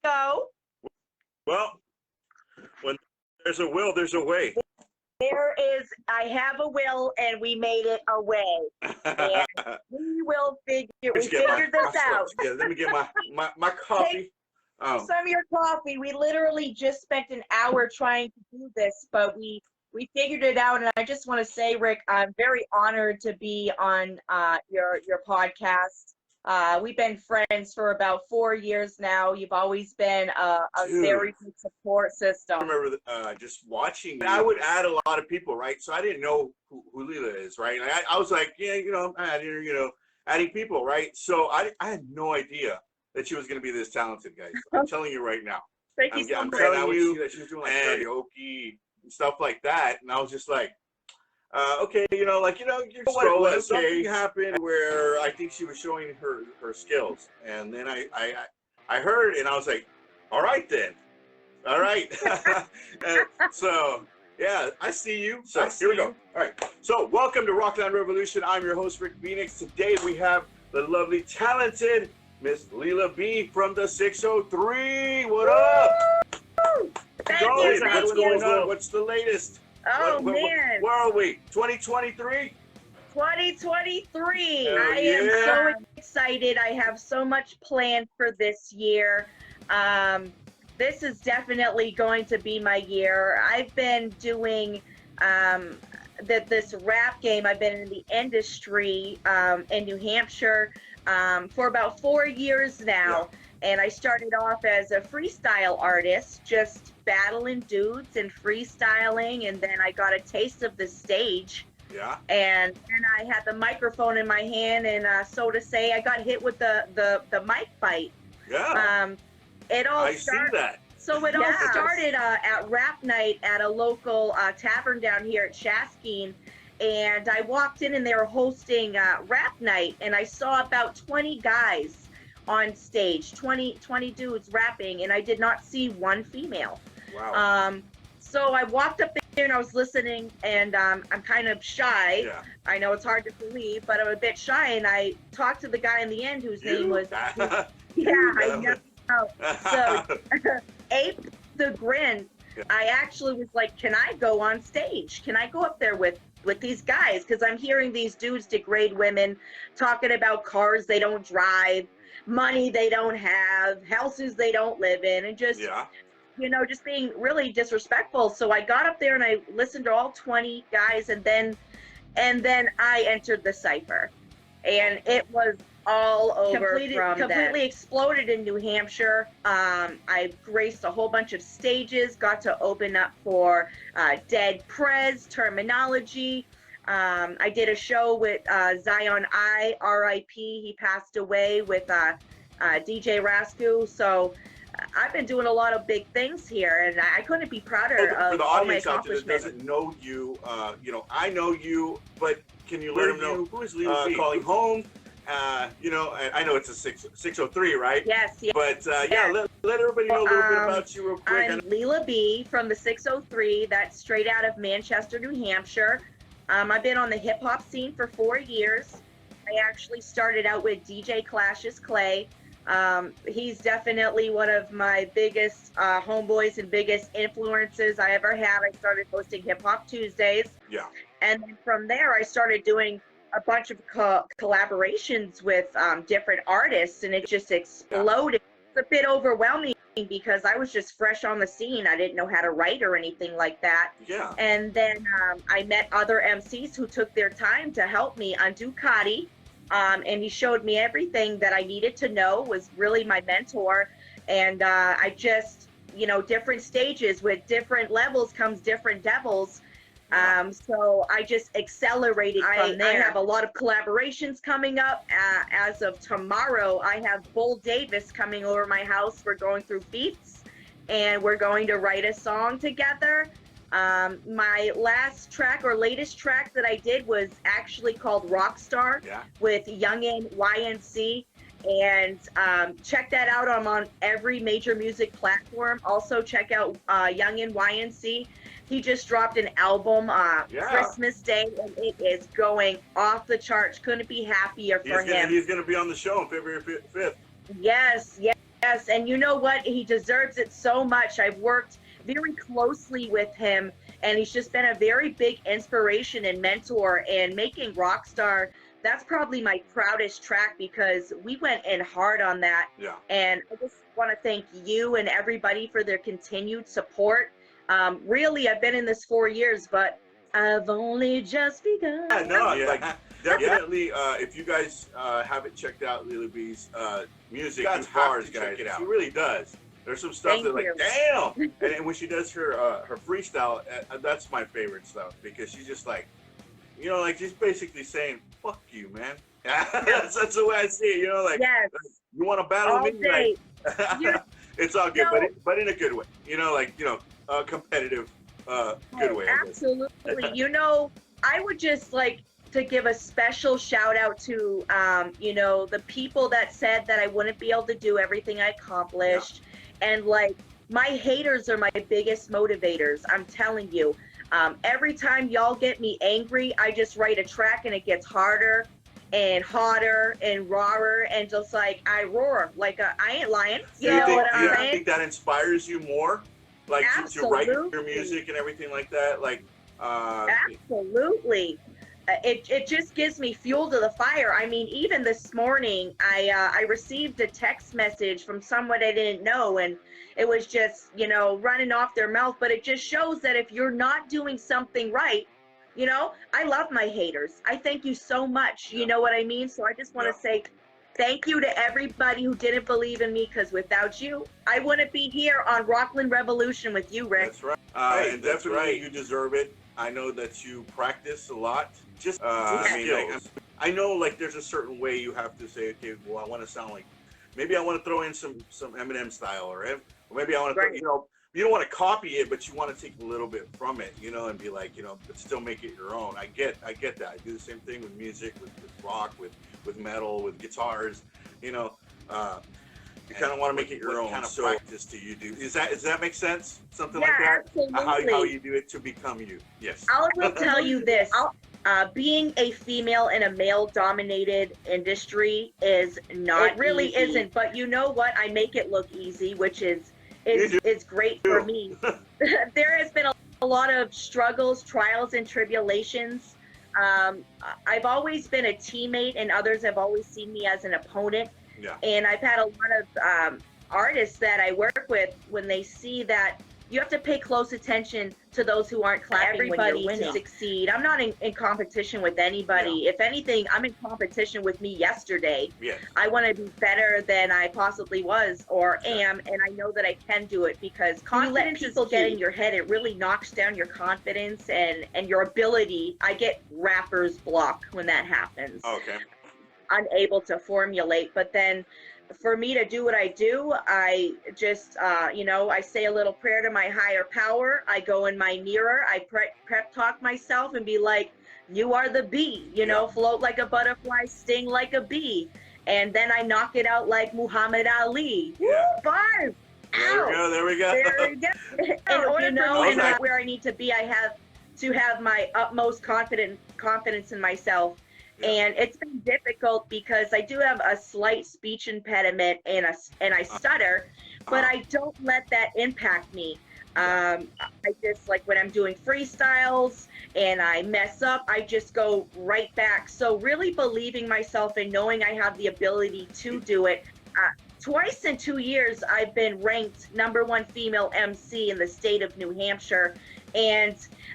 go. Well, when there's a will, there's a way. I have a will, and we made it a way. And we figured this out. Let me get my coffee. Take some of your coffee. We literally just spent an hour trying to do this, but we figured it out. And I just want to say, Rick, I'm very honored to be on your podcast. We've been friends for about 4 years now. You've always been a very good support system. I remember just watching. I would add a lot of people, right? So I didn't know who Lela is, right? And I was like, yeah, I'm adding people, right? So I had no idea that she was going to be this talented, guys. I'm telling you right now. Thank you so much. I'm telling you that she was doing like karaoke and stuff like that, and I was just like, okay, you're scrolling. Something happened where I think she was showing her skills, and then I heard, and I was like, all right then, all right. And so yeah, I see you. So here we go. All right. So welcome to Rockland Revolution. I'm your host, Rick Phoenix. Today we have the lovely, talented Miss Lela B from the 603. What up? Thank you. What's going on? What's the latest? Oh, man. Where are we? 2023? 2023. Hell I am so excited. I have so much planned for this year. This is definitely going to be my year. I've been doing this rap game. I've been in the industry in New Hampshire for about 4 years now. Yeah. And I started off as a freestyle artist, just battling dudes and freestyling, and then I got a taste of the stage. Yeah. And then I had the microphone in my hand, and so to say, I got hit with the mic bite. Yeah. I see that. So it all started at rap night at a local tavern down here at Shaskeen, and I walked in and they were hosting rap night, and I saw about 20 guys on stage, 20 dudes rapping, and I did not see one female. Wow. So I walked up there and I was listening, and I'm kind of shy. Yeah. I know it's hard to believe, but I'm a bit shy, and I talked to the guy in the end whose name was I know. So Ape the Grin. Yeah. I actually was like, can I go on stage? Can I go up there with these guys? Because I'm hearing these dudes degrade women, talking about cars they don't drive, money they don't have, houses they don't live in, and just just being really disrespectful. So I got up there and I listened to all 20 guys, and then I entered the cypher, and it was all over. Completely exploded in New Hampshire. I graced a whole bunch of stages, got to open up for Dead Prez, Terminology. I did a show with Zion I, R.I.P. He passed away, with DJ Rascu. So I've been doing a lot of big things here, and I couldn't be prouder of all my accomplishments. For the audience out there that doesn't know you, I know you, but can you let them know who is Lela B? Calling home? And I know it's a 603, right? Yes. But let everybody know a little bit about you real quick. I'm Lela B from the 603. That's straight out of Manchester, New Hampshire. I've been on the hip hop scene for 4 years. I actually started out with DJ Clash's Clay. He's definitely one of my biggest homeboys and biggest influences I ever had. I started hosting Hip Hop Tuesdays. Yeah. And then from there, I started doing a bunch of collaborations with different artists, and it just exploded. Yeah. It's a bit overwhelming because I was just fresh on the scene. I didn't know how to write or anything like that. Yeah. And then I met other MCs who took their time to help me. On Ducati, and he showed me everything that I needed to know, was really my mentor. And I just, different stages with different levels comes different devils. So I just accelerated from there. I have a lot of collaborations coming up. As of tomorrow, I have Bull Davis coming over my house. We're going through beats, and we're going to write a song together. My last track or latest track that I did was actually called Rockstar with Youngin YNC. And check that out. I'm on every major music platform. Also check out Youngin YNC. He just dropped an album Christmas Day, and it is going off the charts. Couldn't be happier for him. He's going to be on the show on February 5th. Yes. Yes, and you know what? He deserves it so much. I've worked very closely with him, and he's just been a very big inspiration and mentor. And making Rockstar, that's probably my proudest track because we went in hard on that. Yeah. And I just want to thank you and everybody for their continued support. Really, I've been in this 4 years, but I've only just begun. Yeah, no, like definitely. If you guys haven't checked out Lela B's music, you have to check it out. She really does. There's some stuff Thank that like, you. damn. And when she does her freestyle, that's my favorite stuff because she's just like, you know, like just basically saying, "Fuck you, man." that's the way I see it. You know, like, Yes. you want to battle All me? day. Like, it's all good, but in a good way. You know, like, you know, competitive, good way. Absolutely. You know, I would just like to give a special shout out to, you know, the people that said that I wouldn't be able to do everything I accomplished. And like, my haters are my biggest motivators. I'm telling you, every time y'all get me angry, I just write a track and it gets harder and hotter and rawer and just like I roar like I ain't lying. You know what I'm saying? I think that inspires you more, like to write your music and everything like that. Like, absolutely. It just gives me fuel to the fire. I mean, even this morning, I received a text message from someone I didn't know, and it was just, you know, running off their mouth. But it just shows that if you're not doing something right, you know, I love my haters. I thank you so much. You know what I mean? So I just want to say thank you to everybody who didn't believe in me, because without you, I wouldn't be here on Rockland Revolution with you, Rick. That's right. And definitely you deserve it. I know that you practice a lot. Just I mean, like, I know like there's a certain way you have to say, okay, well, I want to sound like, maybe I want to throw in some Eminem style, or maybe I want to, you know, you don't want to copy it, but you want to take a little bit from it, you know, and be like, you know, but still make it your own. I get that. I do the same thing with music, with rock, with metal, with guitars, you know. You kind of want to make it your own. What kind of practice do you do? Does that make sense? Something like that? Absolutely. How you do it to become you? Yes. I will tell you this. Being a female in a male-dominated industry is not It really easy. Isn't, but you know what? I make it look easy, which is great for me. There has been a lot of struggles, trials, and tribulations. I've always been a teammate, and others have always seen me as an opponent. Yeah. And I've had a lot of artists that I work with, when they see that you have to pay close attention to those who aren't clapping when you're winning to succeed. I'm not in competition with anybody. If anything, I'm in competition with me yesterday. Yes. I want to be better than I possibly was or am, and I know that I can do it, because confidence is people get in your head. It really knocks down your confidence and your ability. I get rapper's block when that happens. Okay. Unable to formulate, but then for me to do what I do, I just you know, I say a little prayer to my higher power. I go in my mirror, I prep talk myself and be like, you are the bee, you know, float like a butterfly, sting like a bee, and then I knock it out like Muhammad Ali. Woo, bars. There we go. And you know, and where I need to be, I have to have my utmost confidence in myself. And it's been difficult because I do have a slight speech impediment and I stutter, but I don't let that impact me. I just, like, when I'm doing freestyles and I mess up, I just go right back. So really believing myself and knowing I have the ability to do it. Twice in 2 years, I've been ranked #1 female MC in the state of New Hampshire. And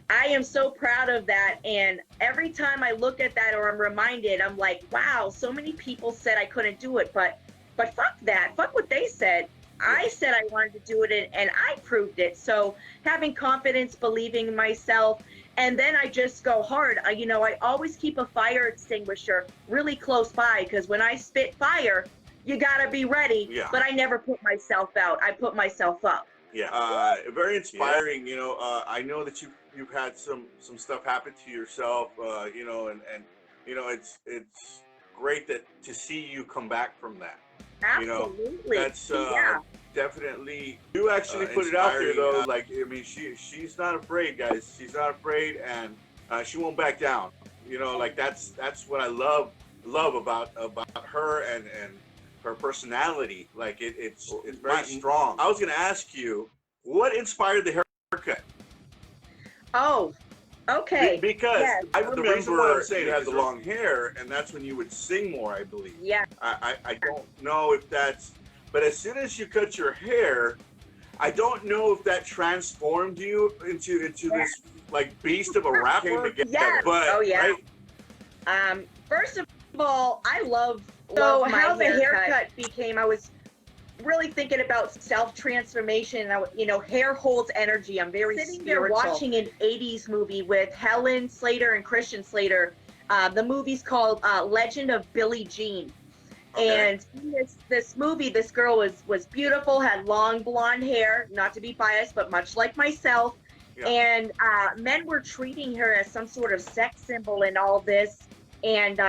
I am so proud of that. And every time I look at that or I'm reminded, I'm like, wow, so many people said I couldn't do it, but fuck that. Fuck what they said. I said I wanted to do it, and I proved it. So having confidence, believing in myself, and then I just go hard. You know, I always keep a fire extinguisher really close by, because when I spit fire, you gotta be ready. Yeah. But I never put myself out. I put myself up. Yeah, very inspiring. You know, I know that you've had some stuff happen to yourself. You know, and you know, it's great to see you come back from that. Absolutely. You know, that's definitely. You actually put it out there though. Like, I mean, she's not afraid, guys. She's not afraid, and she won't back down. You know, like that's what I love about her, and her personality. Like it's very strong. I was gonna ask you, what inspired the haircut? Oh, okay. Because Yes. I remember you had the long hair, and that's when you would sing more, I believe. Yeah. I don't know if that's, but as soon as you cut your hair, I don't know if that transformed you into this like beast of a rapper. Yeah. But oh yeah. Right? First of all, I love how the haircut became. I was really thinking about self-transformation. Hair holds energy. I'm very sitting spiritual. There watching an 80s movie with Helen Slater and Christian Slater. The movie's called Legend of Billie Jean. Okay. And in this movie, this girl was beautiful, had long blonde hair, not to be biased, but much like myself. Yeah. And men were treating her as some sort of sex symbol and all this. And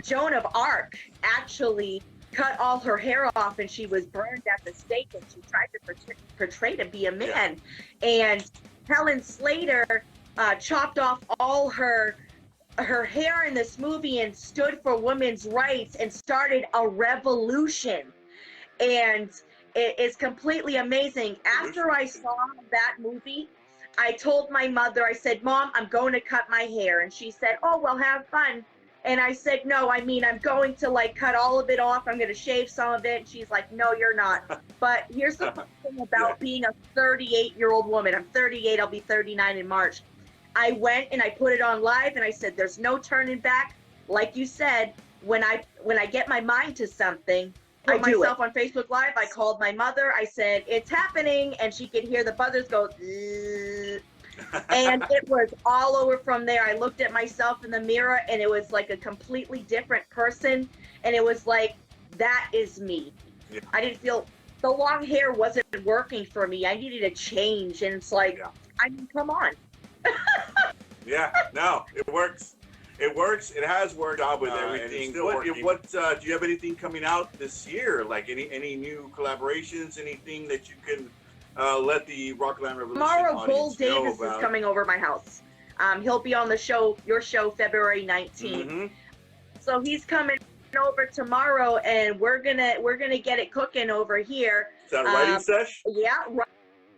Joan of Arc actually cut all her hair off, and she was burned at the stake, and she tried to portray to be a man. Yeah. And Helen Slater chopped off all her hair in this movie and stood for women's rights and started a revolution. And it is completely amazing. After I saw that movie, I told my mother, I said, Mom, I'm going to cut my hair. And she said, oh, well, have fun. And I said, no, I mean, I'm going to like cut all of it off. I'm going to shave some of it. And she's like, no, you're not. But here's the thing about being a 38-year-old woman. I'm 38. I'll be 39 in March. I went and I put it on live, and I said, there's no turning back. Like you said, when I get my mind to something, I put myself on Facebook Live. I called my mother. I said, it's happening. And she could hear the buzzers go, and it was all over from there. I looked at myself in the mirror, and it was like a completely different person. And it was like, that is me. Yeah. I didn't feel, the long hair wasn't working for me. I needed a change. And it's like, I mean, come on. Yeah, no, it works. It works. It has worked out with everything. What do you have anything coming out this year? Like any new collaborations? Anything that you can let the Rockland Revolution Tomorrow, Bull audience know Davis about? is coming over my house. He'll be on the show, your show, February 19th. Mm-hmm. So he's coming over tomorrow, and we're gonna get it cooking over here. Is that a writing sesh? Yeah.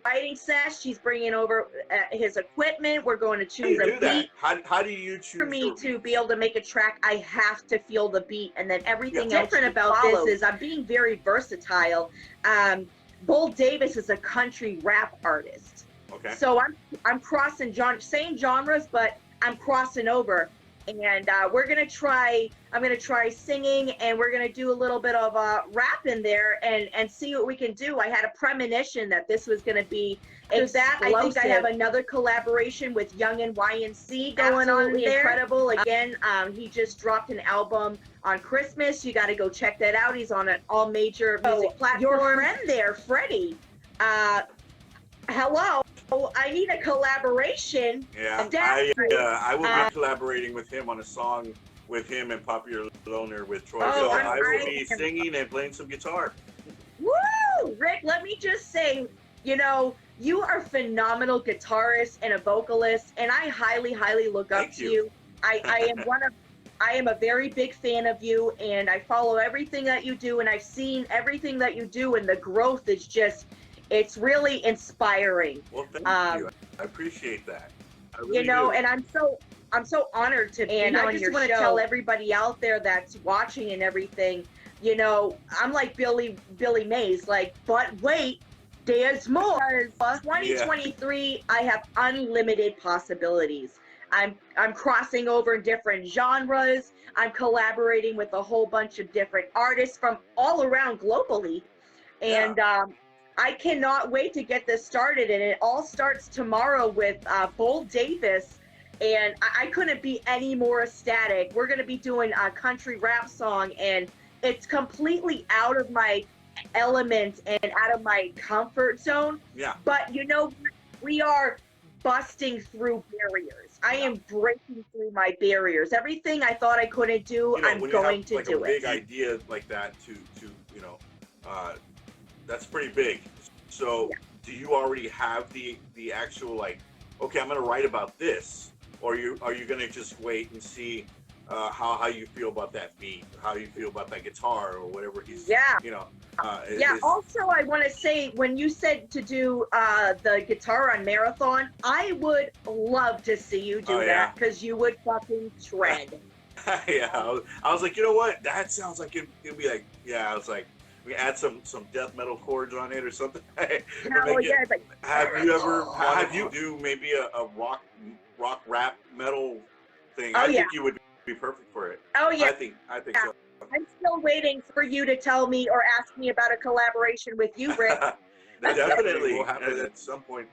Writing sesh. He's bringing over his equipment. We're going to choose a beat. How do you choose? For me to be able to make a track, I have to feel the beat, and then everything else different about this is I'm being very versatile. Bull Davis is a country rap artist. Okay. So I'm crossing same genres, but I'm crossing over. And I'm gonna try singing, and we're gonna do a little bit of rap in there and see what we can do. I had a premonition that this was gonna be that. I think I have another collaboration with Young and YNC going on there. Incredible. Again, he just dropped an album on Christmas. You got to go check that out. He's on all major music platforms. Your friend there, Freddie. Hello. Oh, I need a collaboration. Yeah, I will be collaborating with him on a song with him and Popular Loner with Troy. So I will be singing and playing some guitar. Woo! Rick, let me just say, you are a phenomenal guitarist and a vocalist, and I highly, highly look up to you. I am a very big fan of you, and I follow everything that you do, and I've seen everything that you do, and the growth is just, it's really inspiring. Well, thank you. I appreciate that. I really do. And I'm so honored to be on your show. And I just want to tell everybody out there that's watching and everything, I'm like Billy Mays, like, but wait, there's more. 2023, I have unlimited possibilities. I'm crossing over different genres. I'm collaborating with a whole bunch of different artists from all around globally. And I cannot wait to get this started, and it all starts tomorrow with Bull Davis, and I couldn't be any more ecstatic. We're going to be doing a country rap song, and it's completely out of my element and out of my comfort zone. Yeah. But we are busting through barriers. I am breaking through my barriers. Everything I thought I couldn't do, I'm going to do it. A big idea like that to that's pretty big. So do you already have the actual, like, okay, I'm going to write about this, or are you going to just wait and see how you feel about that beat, how you feel about that guitar or whatever he's, Yeah. you know. Also, I want to say, when you said to do the guitar on Marathon, I would love to see you do that, because you would fucking shred. Yeah, I was like, you know what? That sounds like it'd be like, yeah. I was like, we add some death metal chords on it or something. Hell yeah! Have you do maybe a rock rap metal thing? Oh, I think you would be perfect for it. Oh yeah. I think so. I'm still waiting for you to tell me or ask me about a collaboration with you, Rick. Definitely will happen at some point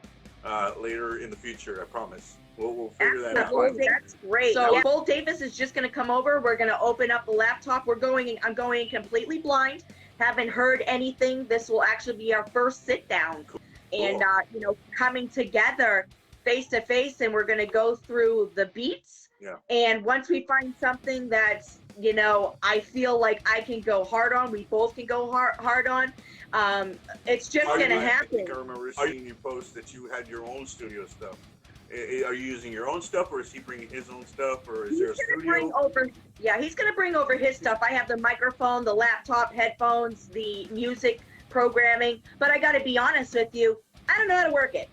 later in the future. I promise. We'll figure that out. That's great. So Bull Davis is just going to come over. We're going to open up the laptop. I'm going in completely blind. Haven't heard anything. This will actually be our first sit down, and coming together face to face, and we're going to go through the beats. Yeah. And once we find something that's, I feel like I can go hard on, we both can go hard on. It's just going to happen. I remember seeing you post that you had your own studio stuff. Are you using your own stuff, or is he bringing his own stuff, or is there a studio? He's going to bring over his stuff. I have the microphone, the laptop, headphones, the music programming. But I got to be honest with you, I don't know how to work it.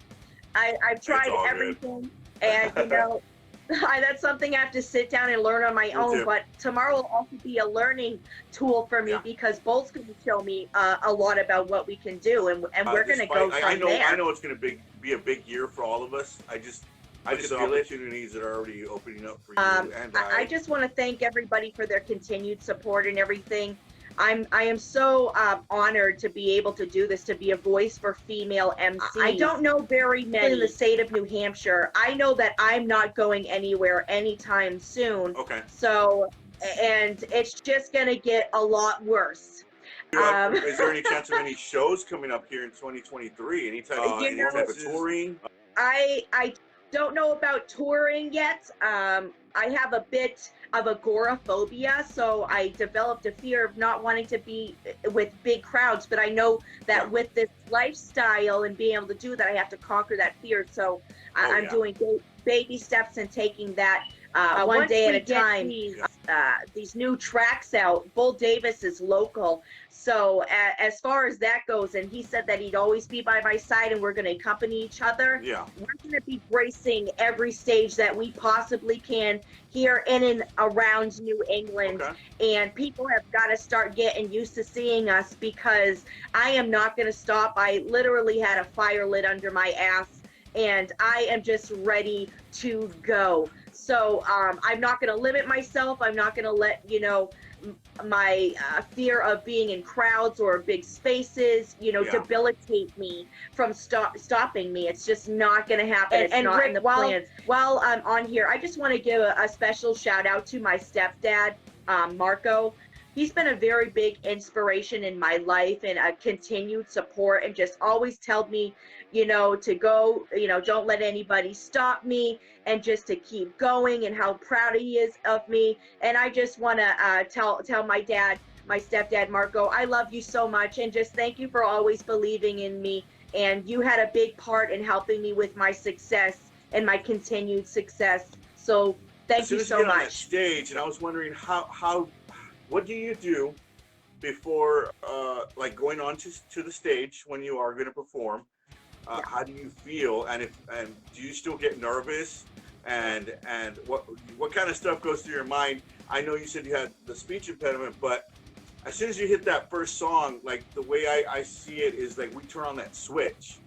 I've tried everything, and that's something I have to sit down and learn on my own. But tomorrow will also be a learning tool for me, because Bolt's going to show me a lot about what we can do, and we're going to go from there. I know it's going to be a big year for all of us. I just the opportunities that are already opening up for you. And I just want to thank everybody for their continued support and everything. I am so honored to be able to do this, to be a voice for female MCs. I don't know very many in the state of New Hampshire. I know that I'm not going anywhere anytime soon. Okay. So, and it's just going to get a lot worse. Is there any chance of any shows coming up here in 2023? Any type of touring? I don't know about touring yet. I have a bit of agoraphobia, so I developed a fear of not wanting to be with big crowds. But I know that with this lifestyle and being able to do that, I have to conquer that fear. So I'm doing baby steps and taking that one day at a time. These new tracks out. Bull Davis is local. So as far as that goes, and he said that he'd always be by my side and we're going to accompany each other. Yeah. We're going to be gracing every stage that we possibly can here in and around New England. Okay. And people have got to start getting used to seeing us, because I am not going to stop. I literally had a fire lit under my ass, and I am just ready to go. So I'm not going to limit myself. I'm not going to let, my fear of being in crowds or big spaces, debilitate me from stopping me. It's just not going to happen. It's not in the plans. While I'm on here, I just want to give a special shout out to my stepdad, Marco. He's been a very big inspiration in my life, and a continued support, and just always told me, to go, don't let anybody stop me, and just to keep going, and how proud he is of me. And I just want to tell my dad, my stepdad, Marco, I love you so much, and just thank you for always believing in me. And you had a big part in helping me with my success and my continued success. So thank you so much. On that stage, and I was wondering what do you do before, like going on to the stage when you are going to perform? How do you feel, and do you still get nervous? And what kind of stuff goes through your mind? I know you said you had the speech impediment, but as soon as you hit that first song, like the way I see it is like we turn on that switch.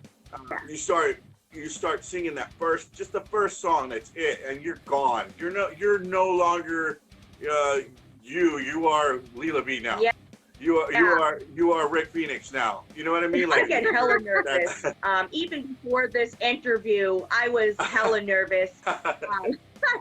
You start singing the first song. That's it, and you're gone. You're no longer you are Lela B now. Yeah. You are Rick Phoenix now. You know what I mean? I get hella nervous. Even before this interview, I was hella nervous. I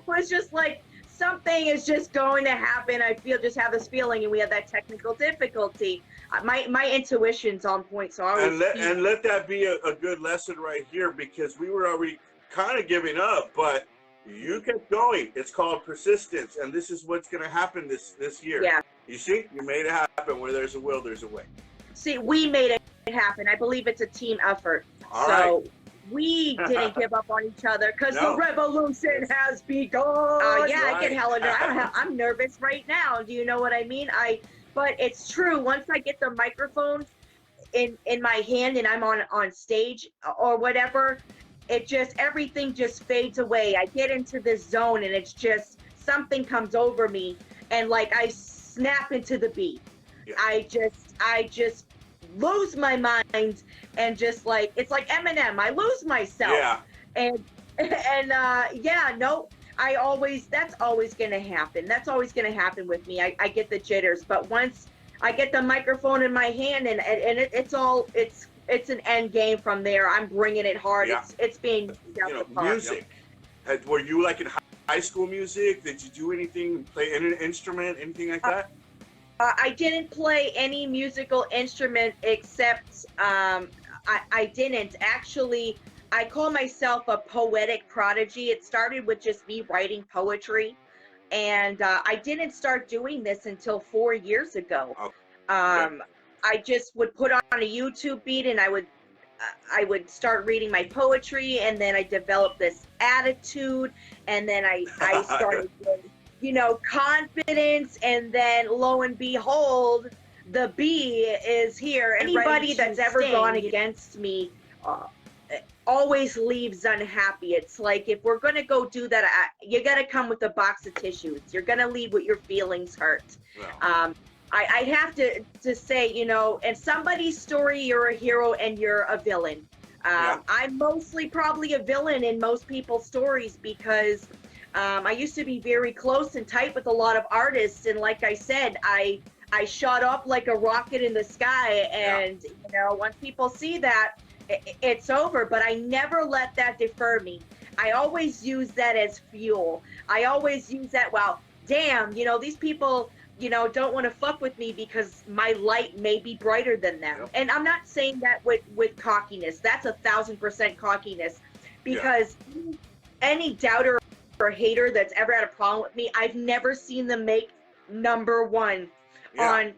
was just like, something is just going to happen. I have this feeling, and we had that technical difficulty. My intuition's on point, so I let that be a good lesson right here, because we were already kind of giving up, but you kept going. It's called persistence, and this is what's going to happen this year. Yeah. You see, you made it happen. Where there's a will, there's a way. See, we made it happen. I believe it's a team effort. All right. we didn't give up on each other because the No. revolution has begun. Yeah, I get hella nervous. I'm nervous right now. Do you know what I mean? But it's true. Once I get the microphone in my hand and I'm on stage or whatever, it just everything just fades away. I get into this zone and it's just something comes over me and like I snap into the beat. Yeah. I just lose my mind and just like it's like Eminem. I lose myself. Yeah. And yeah, no, that's always gonna happen. That's always gonna happen with me. I get the jitters, but once I get the microphone in my hand and it's an end game from there. I'm bringing it hard. Yeah. It's being music. Were you like in high school music? Did you do anything, play an instrument, anything like that? I didn't play any musical instrument except I didn't actually. I call myself a poetic prodigy. It started with just me writing poetry. And I didn't start doing this until 4 years ago. Okay. I just would put on a YouTube beat and I would start reading my poetry, and then I developed this attitude, and then I started with, confidence, and then lo and behold, the bee is here. Anybody that's ever gone against me always leaves unhappy. It's like, if we're gonna go do that, you gotta come with a box of tissues. You're gonna leave with your feelings hurt. Wow. I have to say, in somebody's story, you're a hero and you're a villain. I'm mostly probably a villain in most people's stories because I used to be very close and tight with a lot of artists, and like I said, I shot up like a rocket in the sky, and once people see that, it's over. But I never let that defer me. I always use that as fuel. I always use that, well, damn, these people, don't want to fuck with me because my light may be brighter than them. Yep. And I'm not saying that with cockiness. That's 1,000% cockiness, because any doubter or hater that's ever had a problem with me, I've never seen them make #1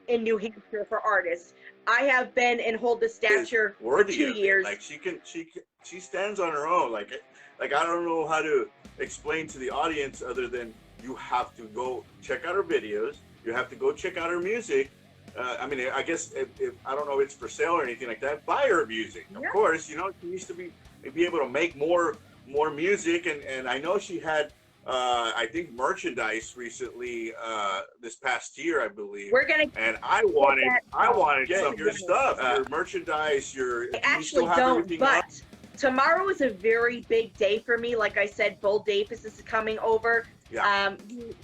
in New Hampshire for artists. I have been and hold the stature for 2 years. Like she stands on her own. Like I don't know how to explain to the audience other than you have to go check out her videos. You have to go check out her music. I mean, I guess if I don't know if it's for sale or anything like that, buy her music. Of course, she used to be able to make more music, and I know she had I think merchandise recently this past year, I believe. And I wanted some of your stuff, your merchandise, I actually don't, but tomorrow is a very big day for me. Like I said, Bull Davis is coming over. Yeah.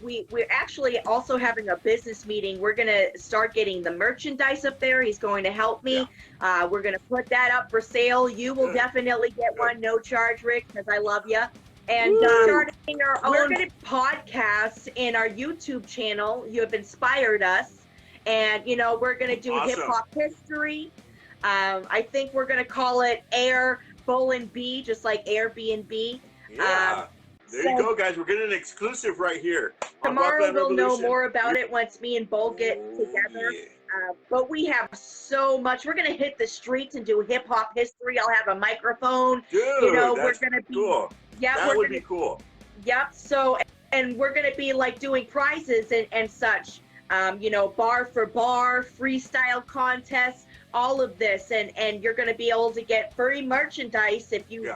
We're actually also having a business meeting. We're gonna start getting the merchandise up there. He's going to help me. Yeah. We're gonna put that up for sale. You will definitely get one, no charge, Rick, because I love you. And starting our own podcast and our YouTube channel. You have inspired us, and we're gonna do hip hop history. I think we're gonna call it Air Bull and B, just like Airbnb. Yeah. There you go, guys. We're getting an exclusive right here. Tomorrow we'll know more about it once me and Bull get together. Yeah. But we have so much. We're going to hit the streets and do hip-hop history. I'll have a microphone. Dude, we're going to be cool. Yeah, that would be cool. Yep. So, and we're going to be like doing prizes and such. Bar for bar, freestyle contests, all of this, and you're going to be able to get free merchandise if you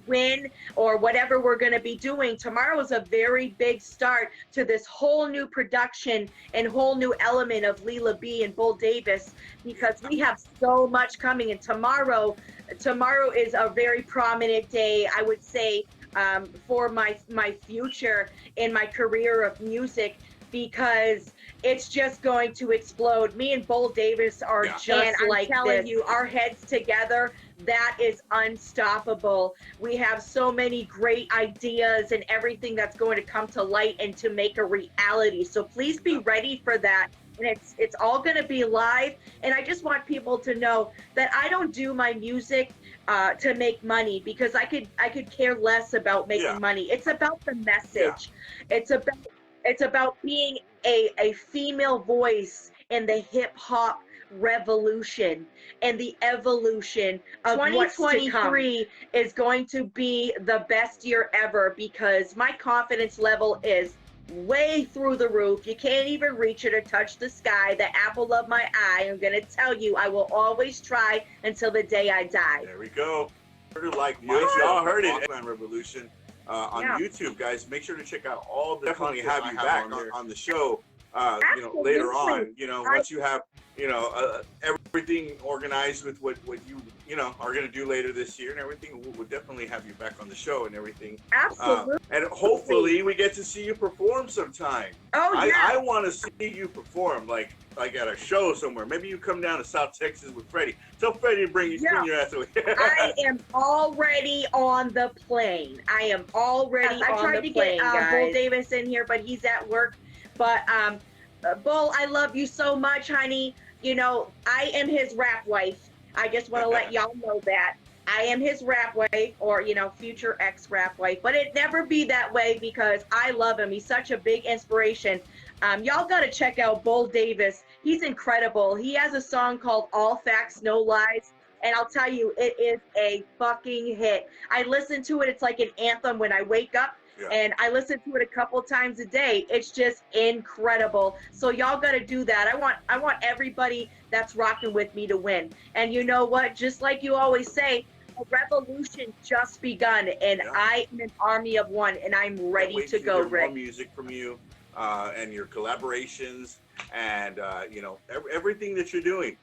win or whatever we're going to be doing. Tomorrow is a very big start to this whole new production and whole new element of Lela B and Bull Davis, because we have so much coming. And tomorrow is a very prominent day, I would say, for my future in my career of music, because it's just going to explode. Me and Bull Davis are just like telling you, our heads together, that is unstoppable. We have so many great ideas and everything that's going to come to light and to make a reality. So please be ready for that. And it's all going to be live. And I just want people to know that I don't do my music to make money, because I could care less about making money. It's about the message. It's about being a female voice in the hip hop revolution and the evolution of 2023 is going to be the best year ever, because my confidence level is way through the roof. You can't even reach it or touch the sky, the apple of my eye. I'm going to tell you, I will always try until the day I die. There we go. Like y'all heard it, Rockland Revolution on YouTube, guys. Make sure to check out all the definitely have you back on the show. You know, later on, you know, once you have, you know, everything organized with what you know are going to do later this year and everything, we'll definitely have you back on the show and everything. Absolutely. And hopefully we get to see you perform sometime. Oh yeah. I want to see you perform like at a show somewhere. Maybe you come down to South Texas with Freddie. Tell Freddie to bring your ass away. I am already on the plane. I am already on the plane. I tried to get Bull Davis in here, but he's at work. But Bull, I love you so much, honey. You know, I am his rap wife. I just want to let y'all know that. I am his rap wife, or, you know, future ex-rap wife. But it never be that way because I love him. He's such a big inspiration. Y'all got to check out Bull Davis. He's incredible. He has a song called All Facts, No Lies. And I'll tell you, it is a fucking hit. I listen to it. It's like an anthem when I wake up. Yeah. And I listen to it a couple times a day. It's just incredible. So y'all got to do that. I want everybody that's rocking with me to win. And you know what? Just like you always say, a revolution just begun, and I am an army of one, and I'm ready to go, Rick. More music from you, and your collaborations, and you know, everything that you're doing.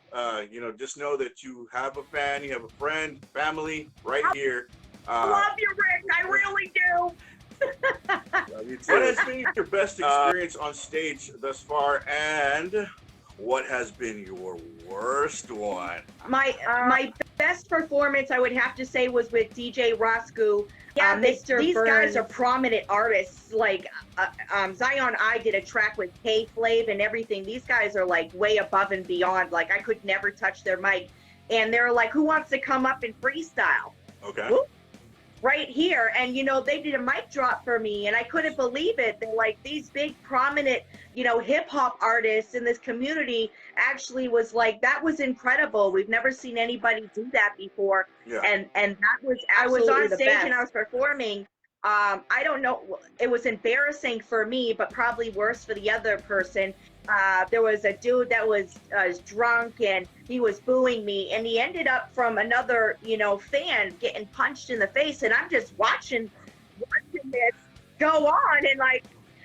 You know, just know that you have a fan, you have a friend, family right here. I love you, Rick. I really do. What has been your best experience on stage thus far, and what has been your worst one? My best performance, I would have to say, was with DJ Roscoe. Yeah, these guys are prominent artists. Like Zion I did a track with K-Flav and everything. These guys are like way above and beyond. Like I could never touch their mic, and they're like, "Who wants to come up and freestyle?" Okay. Whoop. Right here, and you know, they did a mic drop for me, and I couldn't believe it. They're like, these big prominent, you know, hip-hop artists in this community actually was like, that was incredible. We've never seen anybody do that before. Yeah. And that was absolutely I was on stage and I was performing. I don't know, it was embarrassing for me, but probably worse for the other person. There was a dude that was drunk, and he was booing me, and he ended up from another, you know, fan getting punched in the face, and I'm just watching this go on, and like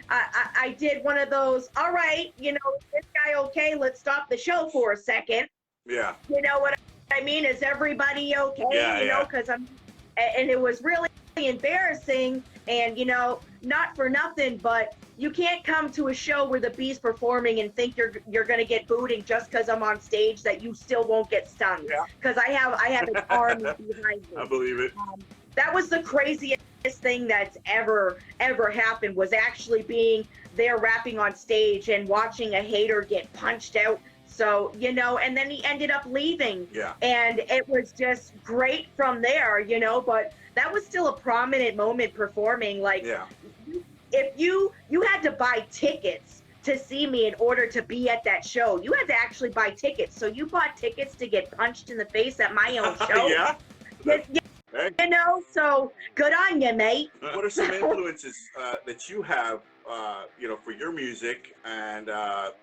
I did one of those, all right, you know, this guy okay, let's stop the show for a second. Yeah. You know what I mean? Is everybody okay? Yeah, you know, because and it was really embarrassing, and you know, not for nothing, but you can't come to a show where the Bee's performing and think you're gonna get booed just because I'm on stage, that you still won't get stung. Because I have an army behind me. I believe it. That was the craziest thing that's ever happened, was actually being there rapping on stage and watching a hater get punched out. So, you know, and then he ended up leaving. Yeah. And it was just great from there, you know, but that was still a prominent moment performing. Like, if you had to buy tickets to see me in order to be at that show, you had to actually buy tickets. So you bought tickets to get punched in the face at my own show. Yeah. You know, so good on you, mate. What are some influences that you have, you know, for your music? And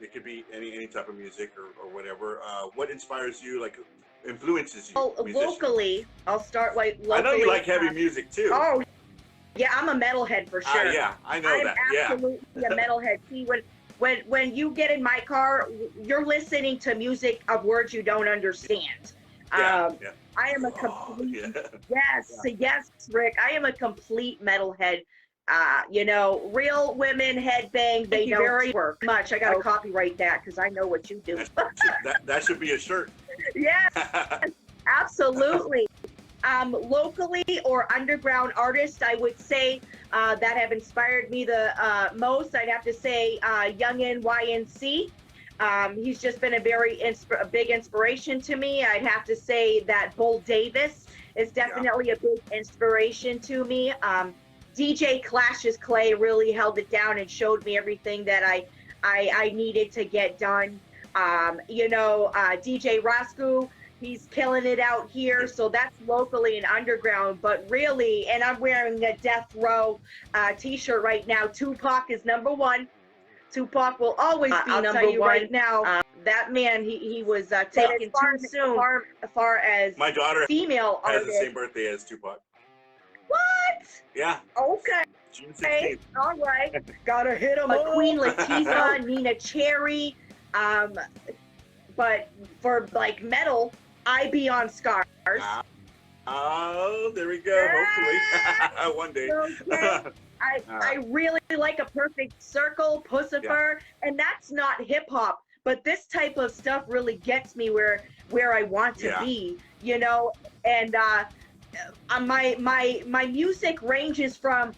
it could be any type of music or whatever. What inspires you, like influences you? Well, locally, I'll start like locally. I know you like heavy music too. Oh, yeah, I'm a metalhead for sure. Yeah, I know that. I'm absolutely a metalhead. See, when you get in my car, you're listening to music of words you don't understand. Yeah. I am a complete, yes, Rick. I am a complete metalhead. You know, real women headbang. They know very much. I got to copyright that because I know what you do. that should be a shirt. Yes, absolutely. Locally or underground artists, I would say that have inspired me the most. I'd have to say Youngin YNC. He's just been a very big inspiration to me. I'd have to say that Bull Davis is definitely a big inspiration to me. DJ Clash's Clay really held it down and showed me everything that I needed to get done. DJ Roscoe, he's killing it out here. So that's locally and underground. But really, and I'm wearing a Death Row t-shirt right now. Tupac is number one. Tupac will always be number one. Right now, that man, he was taken too soon. As far as my daughter female has artists. the same birthday as Tupac. What? Yeah. Okay. June 16th. All right. Gotta hit him. Queen Latifah, Nina Cherry. But for like metal, I be on Scars. Oh, there we go. Hopefully, one day. Okay. I really like A Perfect Circle, Pussifer, and that's not hip hop. But this type of stuff really gets me where I want to be, you know. And my music ranges from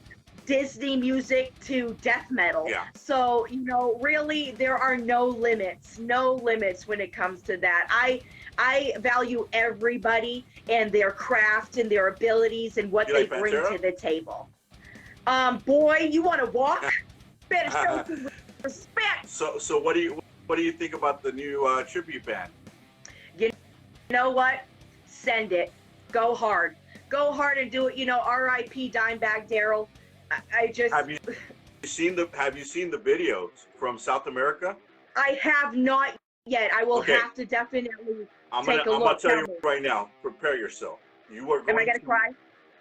Disney music to death metal. Yeah. So, you know, really there are no limits when it comes to that. I value everybody and their craft and their abilities and what they bring to the table. Boy, you want to walk? Better show some respect. So what do you think about the new tribute band? You know what? Send it. Go hard and do it. You know, R.I.P. Dimebag Darrell. I just have you seen the videos from South America? I have not yet. I will have to definitely take a look. I'm gonna tell you right now. Prepare yourself. You are going Am I gonna cry?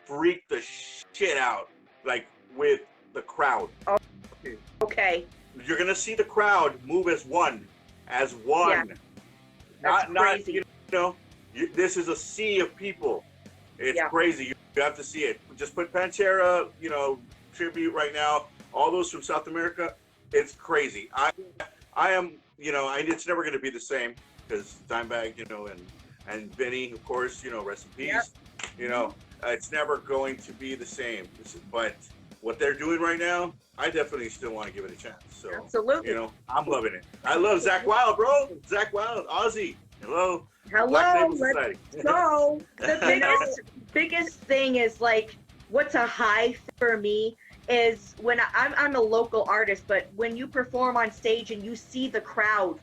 Freak the shit out, like with the crowd. Okay. You're gonna see the crowd move as one. Yeah. That's crazy. This is a sea of people. It's crazy. You have to see it. Just put Pantera, tribute right now. All those from South America. It's crazy. I am, it's never going to be the same because Dimebag, and Benny, of course, rest in peace. Yep. It's never going to be the same. But what they're doing right now, I definitely still want to give it a chance. So, absolutely. I'm loving it. I love Zach Wild, bro. Zach Wild, Ozzy. Hello. Let's go. The biggest thing is like, what's a high for me is when I'm a local artist, but when you perform on stage and you see the crowd,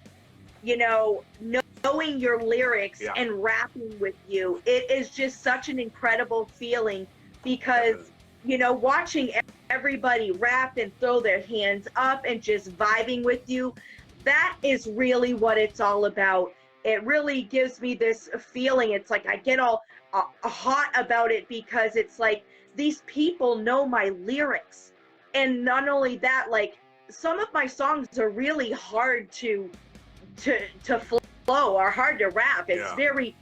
knowing your lyrics and rapping with you, it is just such an incredible feeling because, watching everybody rap and throw their hands up and just vibing with you, that is really what it's all about. It really gives me this feeling. It's like I get all hot about it because it's like these people know my lyrics. And not only that, like some of my songs are really hard to flow or hard to rap. It's very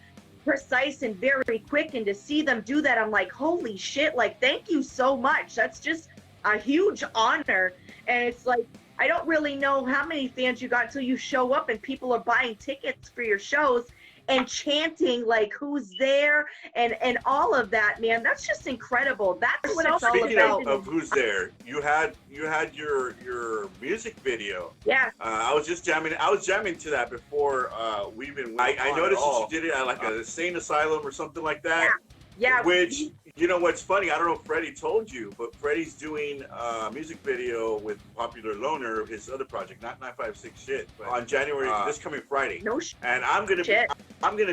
precise and very quick. And to see them do that, I'm like, holy shit, like, thank you so much. That's just a huge honor. And it's like, I don't really know how many fans you got until you show up and people are buying tickets for your shows and chanting like who's there and all of that, man. That's just incredible. That's what it's all about. Speaking of who's there, you had your music video. Yeah. I was jamming to that before we even went on. I noticed that you did it at like a insane asylum or something like that. Yeah. Which, what's funny, I don't know if Freddie told you, but Freddie's doing a music video with Popular Loner, his other project, not 956 shit, but on January, this coming Friday. No shit. And I'm gonna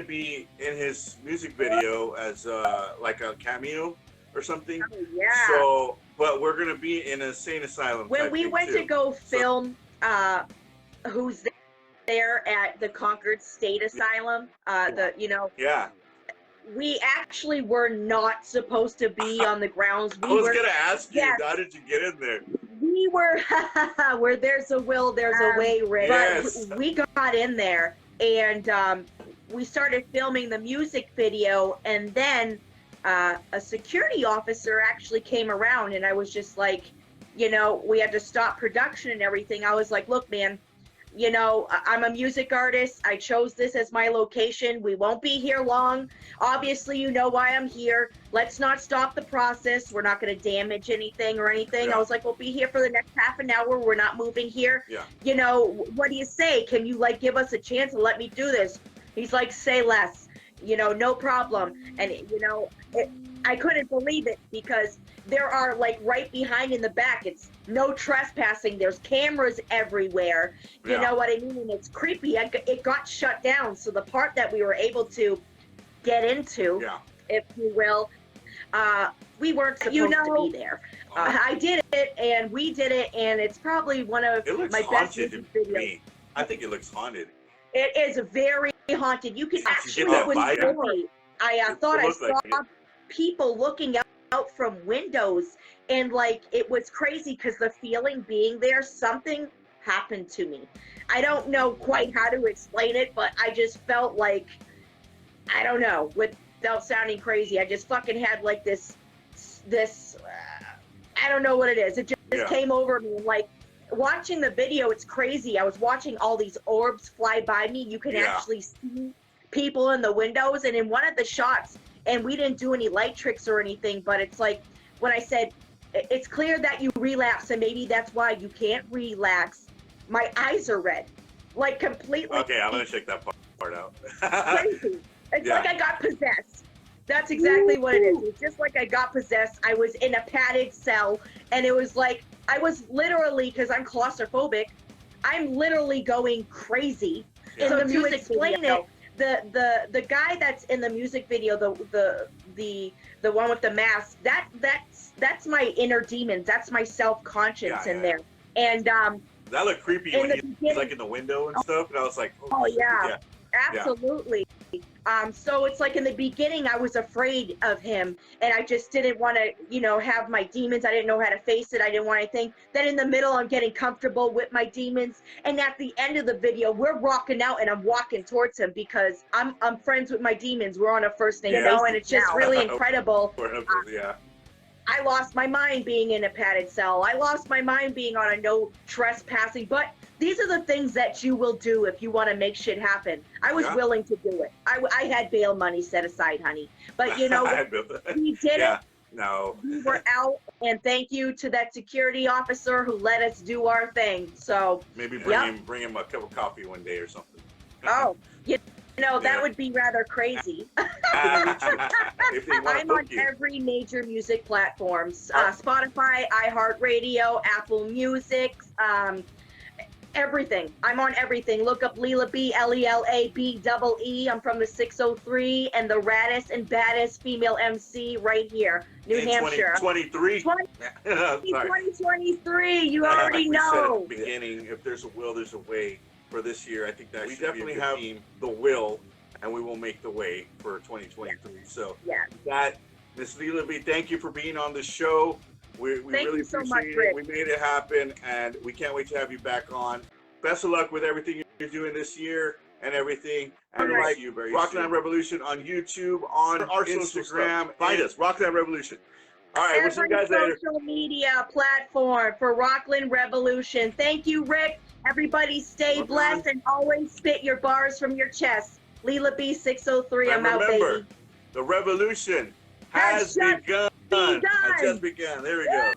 be in his music video as like a cameo or something. Oh, yeah. So, but we're gonna be in an insane asylum. When we went to go film Who's There at the Concord State Asylum, Yeah. We actually were not supposed to be on the grounds. I was gonna ask you, how did you get in there? We were where there's a will, there's a way, Rick. Yes. But we got in there and we started filming the music video, and then a security officer actually came around, and I was just like, we had to stop production and everything. I was like, look, man, I'm a music artist. I chose this as my location. We won't be here long. Obviously, you know why I'm here. Let's not stop the process. We're not going to damage anything or anything. Yeah. I was like, we'll be here for the next half an hour. We're not moving here. Yeah. What do you say? Can you give us a chance and let me do this? He's like, say less. No problem. And I couldn't believe it because there are like right behind in the back, it's no trespassing. There's cameras everywhere. You know what I mean? And it's creepy. It got shut down. So the part that we were able to get into, if you will, we weren't supposed to be there. I did it, and we did it, and it's probably one of my best music videos. I think it looks haunted. It is very haunted. You can actually, it was creepy. I thought I saw people looking out from windows, and like it was crazy because the feeling being there, something happened to me. I don't know quite how to explain it, but I just felt like, I don't know, without sounding crazy, I just fucking had like this I don't know what it is. It just came over me. Like watching the video, it's crazy. I was watching all these orbs fly by me. You can actually see people in the windows, and in one of the shots, and we didn't do any light tricks or anything, but it's like when I said it's clear that you relapse, and maybe that's why you can't relax. My eyes are red, like completely. Okay, I'm gonna check that part out. Crazy. It's like I got possessed. That's exactly what it is. It's just like I got possessed. I was in a padded cell, and it was like I was literally, because I'm claustrophobic, I'm literally going crazy. So to explain it, the guy that's in the music video, the one with the mask, that's my inner demons. That's my self-conscious in there. And that looked creepy when he was like in the window and stuff, and I was like, oh yeah, absolutely. So it's like in the beginning, I was afraid of him, and I just didn't want to, you know, have my demons. I didn't know how to face it. I didn't want anything. Then in the middle, I'm getting comfortable with my demons, and at the end of the video, we're rocking out, and I'm walking towards him because I'm friends with my demons. We're on a first name, you know, and it's just really incredible. I lost my mind being in a padded cell. I lost my mind being on a no trespassing, but these are the things that you will do if you want to make shit happen. I was willing to do it. I had bail money set aside, honey. But you know, we did it. No. We were out, and thank you to that security officer who let us do our thing. So maybe bring him a cup of coffee one day or something. Oh, you know, that would be rather crazy. I'm on every major music platforms. Spotify, iHeartRadio, Apple Music, everything. I'm on everything. Look up Lela B, LELABEE. I'm from the 603 and the raddest and baddest female MC right here, New Hampshire. 2023. 2023. You already know. At the beginning, if there's a will, there's a way. For this year, I think that we definitely have the will, and we will make the way for 2023. So that, Miss Lela B, thank you for being on the show. We really appreciate it. We made it happen, and we can't wait to have you back on. Best of luck with everything you're doing this year and everything. And we'll see you very soon. Rockland Revolution on YouTube, on our Instagram. Find us, Rockland Revolution. All right, we'll see you guys later. Social media platform for Rockland Revolution. Thank you, Rick. Everybody stay blessed and always spit your bars from your chest. Lela B 603, I'm out, baby. The revolution has begun. Has just begun. There we go.